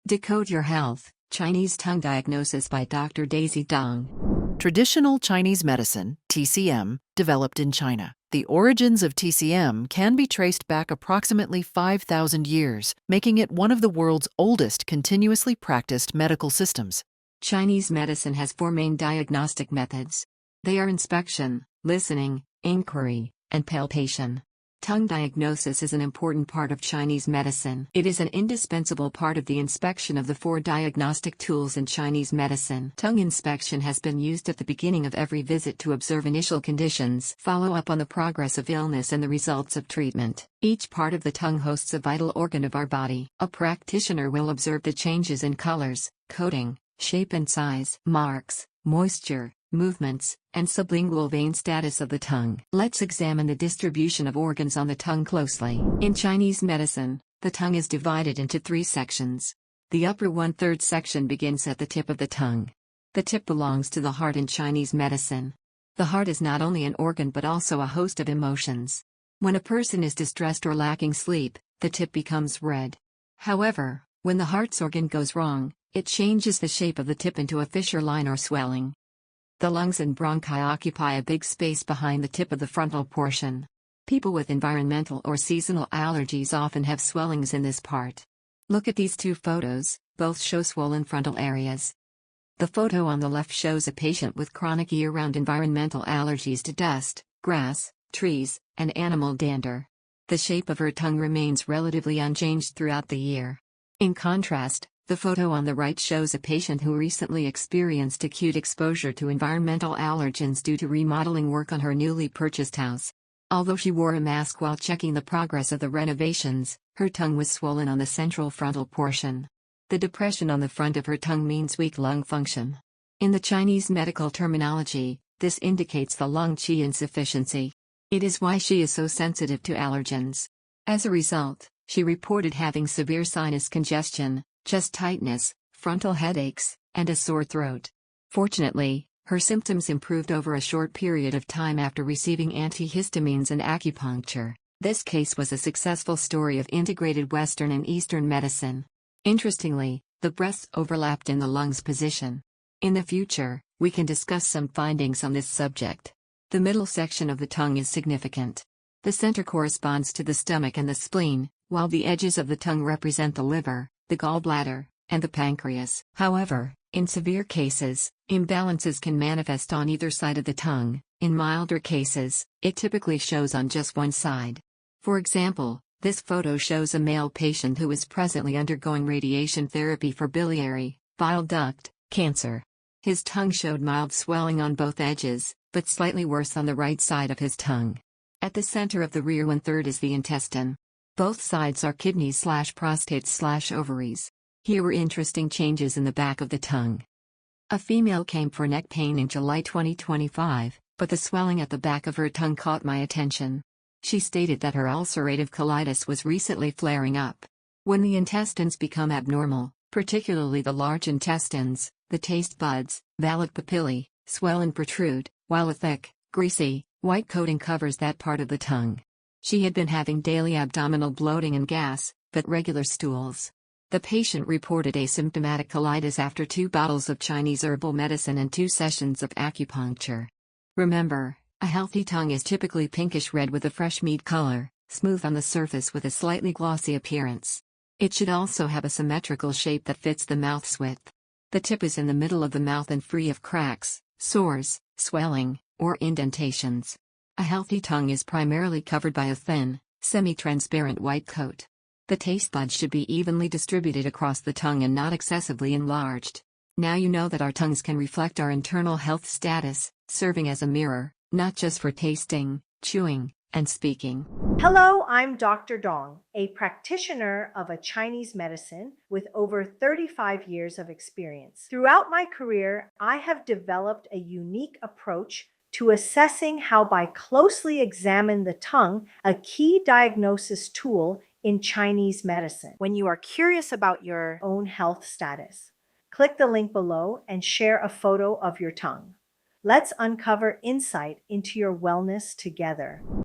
Decode Your Health, Chinese Tongue Diagnosis by Dr. Daisy Dong. Traditional Chinese medicine, TCM, developed in China. The origins of TCM can be traced back approximately 5,000 years, making it one of the world's oldest continuously practiced medical systems. Chinese medicine has four main diagnostic methods. They are inspection, listening, inquiry, and palpation. Tongue diagnosis is an important part of Chinese medicine. It is an indispensable part of the inspection of the four diagnostic tools in Chinese medicine. Tongue inspection has been used at the beginning of every visit to observe initial conditions, follow up on the progress of illness and the results of treatment. Each part of the tongue hosts a vital organ of our body. A practitioner will observe the changes in colors, coating, shape and size, marks, moisture, movements, and sublingual vein status of the tongue. Let's examine the distribution of organs on the tongue closely. In Chinese medicine, the tongue is divided into three sections. The upper one-third section begins at the tip of the tongue. The tip belongs to the heart in Chinese medicine. The heart is not only an organ but also a host of emotions. When a person is distressed or lacking sleep, the tip becomes red. However, when the heart's organ goes wrong, it changes the shape of the tip into a fissure line or swelling. The lungs and bronchi occupy a big space behind the tip of the frontal portion. People with environmental or seasonal allergies often have swellings in this part. Look at these two photos, both show swollen frontal areas. The photo on the left shows a patient with chronic year-round environmental allergies to dust, grass, trees, and animal dander. The shape of her tongue remains relatively unchanged throughout the year. In contrast, the photo on the right shows a patient who recently experienced acute exposure to environmental allergens due to remodeling work on her newly purchased house. Although she wore a mask while checking the progress of the renovations, her tongue was swollen on the central frontal portion. The depression on the front of her tongue means weak lung function. In the Chinese medical terminology, this indicates the lung qi insufficiency. It is why she is so sensitive to allergens. As a result, she reported having severe sinus congestion, chest tightness, frontal headaches, and a sore throat. Fortunately, her symptoms improved over a short period of time after receiving antihistamines and acupuncture. This case was a successful story of integrated Western and Eastern medicine. Interestingly, the breaths overlapped in the lungs position. In the future, we can discuss some findings on this subject. The middle section of the tongue is significant. The center corresponds to the stomach and the spleen, while the edges of the tongue represent the liver, the gallbladder, and the pancreas. However, in severe cases, imbalances can manifest on either side of the tongue. In milder cases, it typically shows on just one side. For example, this photo shows a male patient who is presently undergoing radiation therapy for biliary, bile duct, cancer. His tongue showed mild swelling on both edges, but slightly worse on the right side of his tongue. At the center of the rear one-third is the intestine. Both sides are kidneys/prostate/ovaries. Here were interesting changes in the back of the tongue. A female came for neck pain in July 2025, but the swelling at the back of her tongue caught my attention. She stated that her ulcerative colitis was recently flaring up. When the intestines become abnormal, particularly the large intestines, the taste buds, valid papillae, swell and protrude, while a thick, greasy, white coating covers that part of the tongue. She had been having daily abdominal bloating and gas, but regular stools. The patient reported asymptomatic colitis after 2 bottles of Chinese herbal medicine and 2 sessions of acupuncture. Remember, a healthy tongue is typically pinkish-red with a fresh meat color, smooth on the surface with a slightly glossy appearance. It should also have a symmetrical shape that fits the mouth's width. The tip is in the middle of the mouth and free of cracks, sores, swelling, or indentations. A healthy tongue is primarily covered by a thin, semi-transparent white coat. The taste buds should be evenly distributed across the tongue and not excessively enlarged. Now you know that our tongues can reflect our internal health status, serving as a mirror, not just for tasting, chewing, and speaking. Hello, I'm Dr. Dong, a practitioner of a Chinese medicine with over 35 years of experience. Throughout my career, I have developed a unique approach to assessing how by closely examine the tongue, a key diagnosis tool in Chinese medicine. When you are curious about your own health status, click the link below and share a photo of your tongue. Let's uncover insight into your wellness together.